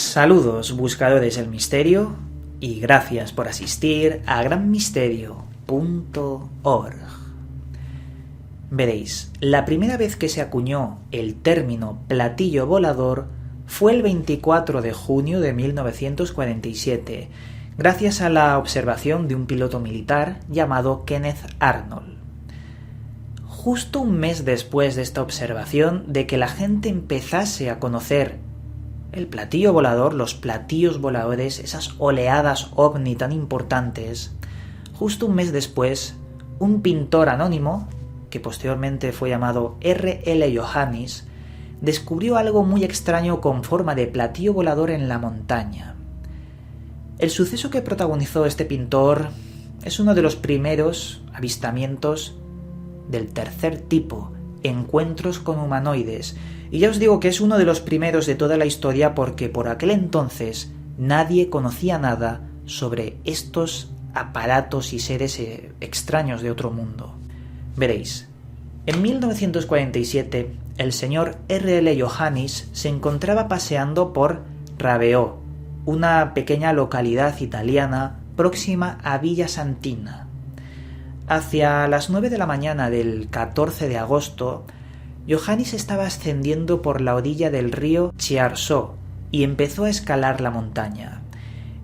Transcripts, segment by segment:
Saludos buscadores del misterio y gracias por asistir a granmisterio.org. Veréis, la primera vez que se acuñó el término platillo volador fue el 24 de junio de 1947, gracias a la observación de un piloto militar llamado Kenneth Arnold. Justo un mes después de esta observación, de que la gente empezase a conocer el platillo volador, los platillos voladores, esas oleadas ovni tan importantes, justo un mes después, un pintor anónimo, que posteriormente fue llamado R.L. Johannis, descubrió algo muy extraño con forma de platillo volador en la montaña. El suceso que protagonizó este pintor es uno de los primeros avistamientos del tercer tipo, encuentros con humanoides, y ya os digo que es uno de los primeros de toda la historia porque por aquel entonces nadie conocía nada sobre estos aparatos y seres extraños de otro mundo. Veréis, en 1947 el señor R.L. Johannis se encontraba paseando por Raveò, una pequeña localidad italiana próxima a Villa Santina. Hacia las 9 de la mañana del 14 de agosto, Johannis estaba ascendiendo por la orilla del río Chiarsò y empezó a escalar la montaña.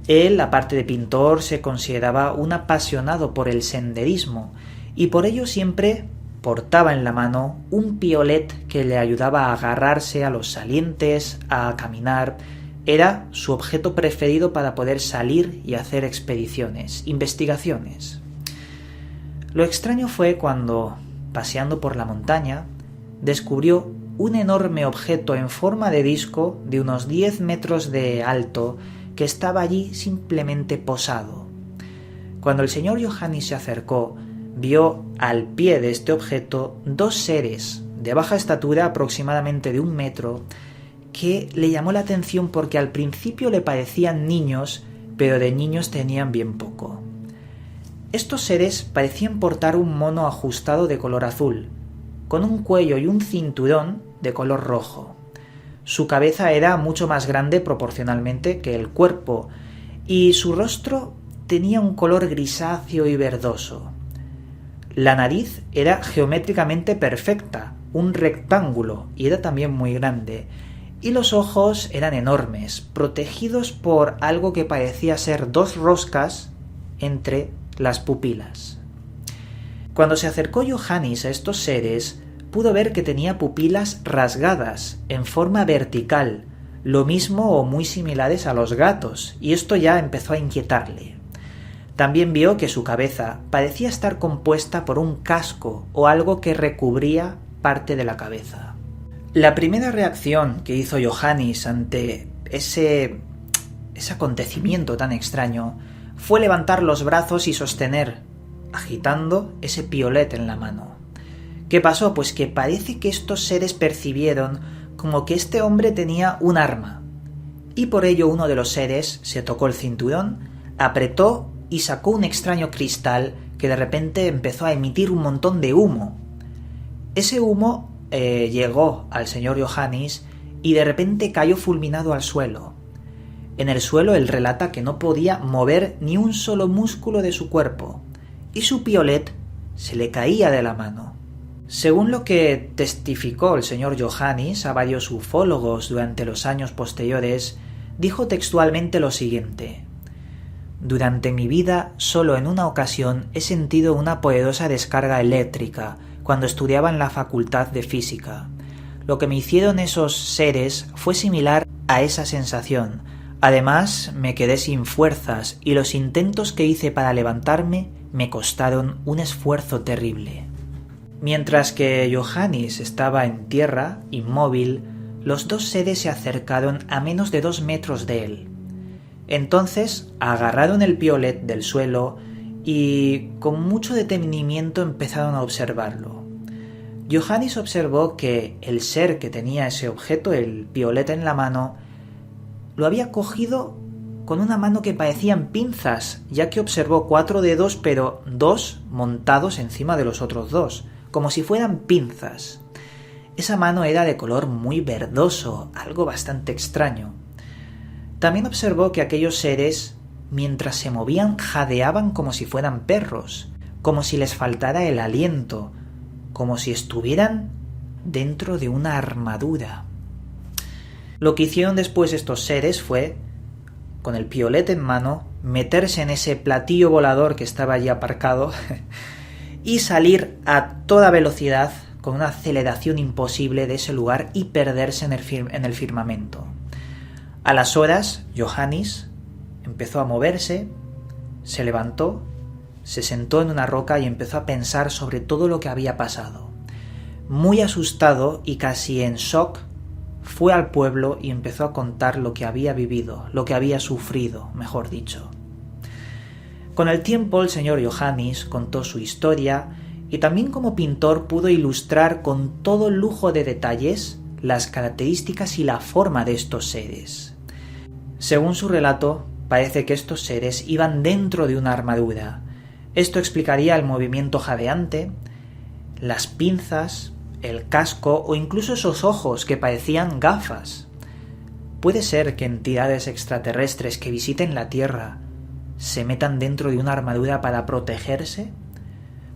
Él, aparte de pintor, se consideraba un apasionado por el senderismo y por ello siempre portaba en la mano un piolet que le ayudaba a agarrarse a los salientes, a caminar. Era su objeto preferido para poder salir y hacer expediciones, investigaciones. Lo extraño fue cuando, paseando por la montaña, descubrió un enorme objeto en forma de disco de unos 10 metros de alto que estaba allí simplemente posado. Cuando el señor Johannis se acercó, vio al pie de este objeto dos seres de baja estatura, aproximadamente de 1 metro, que le llamó la atención porque al principio le parecían niños, pero de niños tenían bien poco. Estos seres parecían portar un mono ajustado de color azul, con un cuello y un cinturón de color rojo. Su cabeza era mucho más grande proporcionalmente que el cuerpo, y su rostro tenía un color grisáceo y verdoso. La nariz era geométricamente perfecta, un rectángulo, y era también muy grande, y los ojos eran enormes, protegidos por algo que parecía ser 2 roscas entre las pupilas. Cuando se acercó Johannis a estos seres, pudo ver que tenía pupilas rasgadas, en forma vertical, lo mismo o muy similares a los gatos, y esto ya empezó a inquietarle. También vio que su cabeza parecía estar compuesta por un casco o algo que recubría parte de la cabeza. La primera reacción que hizo Johannis ante ese acontecimiento tan extraño fue levantar los brazos y sostener, agitando ese piolet en la mano. ¿Qué pasó? Pues que parece que estos seres percibieron como que este hombre tenía un arma, y por ello uno de los seres se tocó el cinturón, apretó y sacó un extraño cristal que de repente empezó a emitir un montón de humo. Ese humo llegó al señor Johannis y de repente cayó fulminado al suelo. En el suelo él relata que no podía mover ni un solo músculo de su cuerpo, y su piolet se le caía de la mano. Según lo que testificó el señor Johannis a varios ufólogos durante los años posteriores, dijo textualmente lo siguiente: «Durante mi vida, solo en una ocasión he sentido una poderosa descarga eléctrica cuando estudiaba en la Facultad de Física. Lo que me hicieron esos seres fue similar a esa sensación. Además, me quedé sin fuerzas y los intentos que hice para levantarme me costaron un esfuerzo terrible». Mientras que Johannis estaba en tierra, inmóvil, los dos seres se acercaron a menos de 2 metros de él. Entonces agarraron el piolet del suelo y con mucho detenimiento empezaron a observarlo. Johannis observó que el ser que tenía ese objeto, el piolet en la mano, lo había cogido con una mano que parecían pinzas, ya que observó 4 dedos, pero 2 montados encima de los otros 2, como si fueran pinzas. Esa mano era de color muy verdoso, algo bastante extraño. También observó que aquellos seres, mientras se movían, jadeaban como si fueran perros, como si les faltara el aliento, como si estuvieran dentro de una armadura. Lo que hicieron después estos seres fue, con el piolet en mano, meterse en ese platillo volador que estaba allí aparcado y salir a toda velocidad, con una aceleración imposible, de ese lugar y perderse en el firmamento. A las horas, Ioannis empezó a moverse, se levantó, se sentó en una roca y empezó a pensar sobre todo lo que había pasado. Muy asustado y casi en shock, fue al pueblo y empezó a contar lo que había vivido, lo que había sufrido, mejor dicho. Con el tiempo, el señor Ioannis contó su historia y también como pintor pudo ilustrar con todo lujo de detalles las características y la forma de estos seres. Según su relato, parece que estos seres iban dentro de una armadura. Esto explicaría el movimiento jadeante, las pinzas, el casco o incluso esos ojos que parecían gafas. Puede ser que entidades extraterrestres que visiten la Tierra se metan dentro de una armadura para protegerse.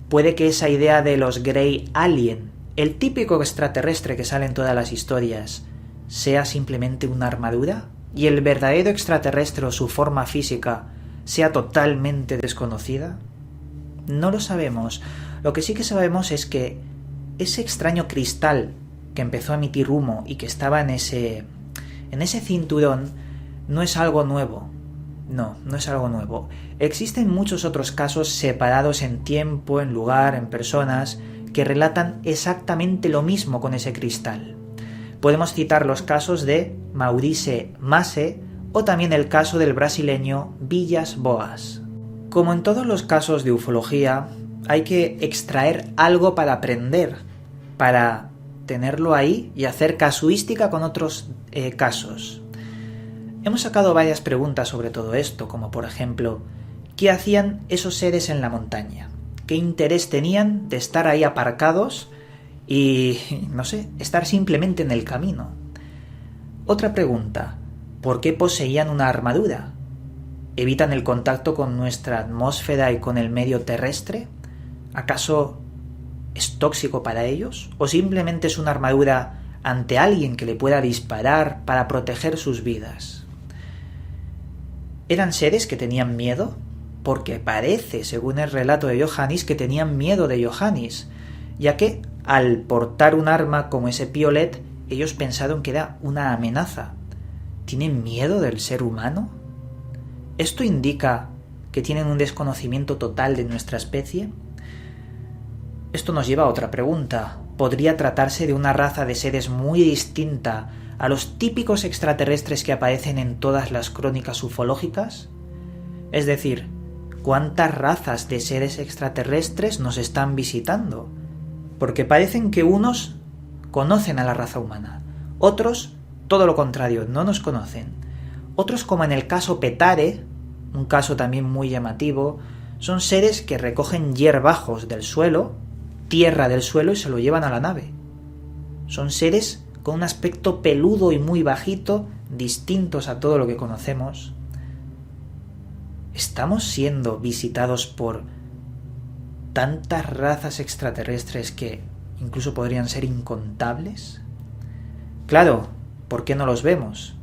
Puede que esa idea de los Grey Alien, el típico extraterrestre que sale en todas las historias, sea simplemente una armadura y el verdadero extraterrestre o su forma física sea totalmente desconocida. No lo sabemos. Lo que sí que sabemos es que ese extraño cristal que empezó a emitir humo y que estaba en ese cinturón no es algo nuevo. No es algo nuevo. Existen muchos otros casos separados en tiempo, en lugar, en personas, que relatan exactamente lo mismo con ese cristal. Podemos citar los casos de Maurice Masse o también el caso del brasileño Villas Boas. Como en todos los casos de ufología, hay que extraer algo para aprender, para tenerlo ahí y hacer casuística con otros casos. Hemos sacado varias preguntas sobre todo esto, como por ejemplo, ¿qué hacían esos seres en la montaña? ¿Qué interés tenían de estar ahí aparcados y, no sé, estar simplemente en el camino? Otra pregunta, ¿por qué poseían una armadura? ¿Evitan el contacto con nuestra atmósfera y con el medio terrestre? ¿Acaso es tóxico para ellos? ¿O simplemente es una armadura ante alguien que le pueda disparar para proteger sus vidas? ¿Eran seres que tenían miedo? Porque parece, según el relato de Ioannis, que tenían miedo de Ioannis, ya que al portar un arma como ese piolet, ellos pensaron que era una amenaza. ¿Tienen miedo del ser humano? ¿Esto indica que tienen un desconocimiento total de nuestra especie? Esto nos lleva a otra pregunta. ¿Podría tratarse de una raza de seres muy distinta a los típicos extraterrestres que aparecen en todas las crónicas ufológicas? Es decir, ¿cuántas razas de seres extraterrestres nos están visitando? Porque parecen que unos conocen a la raza humana, otros, todo lo contrario, no nos conocen. Otros, como en el caso Petare, un caso también muy llamativo, son seres que recogen hierbajos del suelo, tierra del suelo y se lo llevan a la nave. Son seres con un aspecto peludo y muy bajito, distintos a todo lo que conocemos. ¿Estamos siendo visitados por tantas razas extraterrestres que incluso podrían ser incontables? Claro, ¿por qué no los vemos?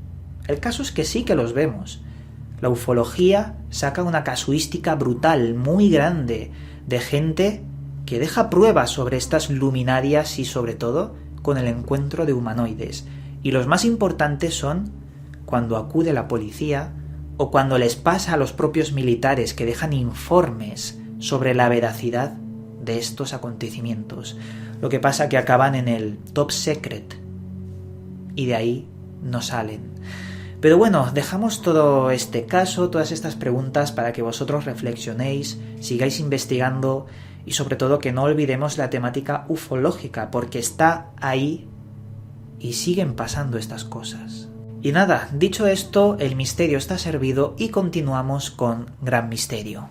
El caso es que sí que los vemos. La ufología saca una casuística brutal, muy grande, de gente que deja pruebas sobre estas luminarias y sobre todo con el encuentro de humanoides. Y los más importantes son cuando acude la policía o cuando les pasa a los propios militares que dejan informes sobre la veracidad de estos acontecimientos. Lo que pasa que acaban en el top secret y de ahí no salen. Pero bueno, dejamos todo este caso, todas estas preguntas para que vosotros reflexionéis, sigáis investigando y sobre todo que no olvidemos la temática ufológica, porque está ahí y siguen pasando estas cosas. Y nada, dicho esto, el misterio está servido y continuamos con Gran Misterio.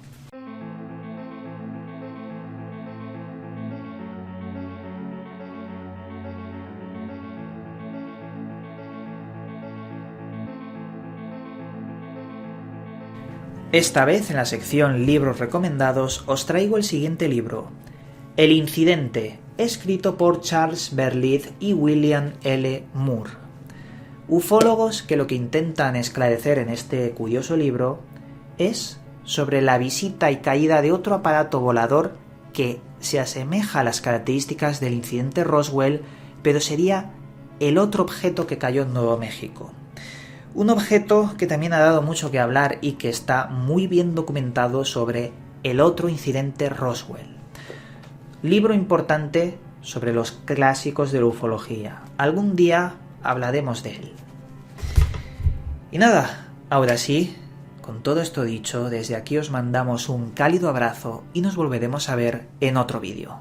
Esta vez en la sección Libros recomendados os traigo el siguiente libro, El incidente, escrito por Charles Berlitz y William L. Moore. Ufólogos que lo que intentan esclarecer en este curioso libro es sobre la visita y caída de otro aparato volador que se asemeja a las características del incidente Roswell, pero sería el otro objeto que cayó en Nuevo México. Un objeto que también ha dado mucho que hablar y que está muy bien documentado sobre el otro incidente Roswell. Libro importante sobre los clásicos de la ufología. Algún día hablaremos de él. Y nada, ahora sí, con todo esto dicho, desde aquí os mandamos un cálido abrazo y nos volveremos a ver en otro vídeo.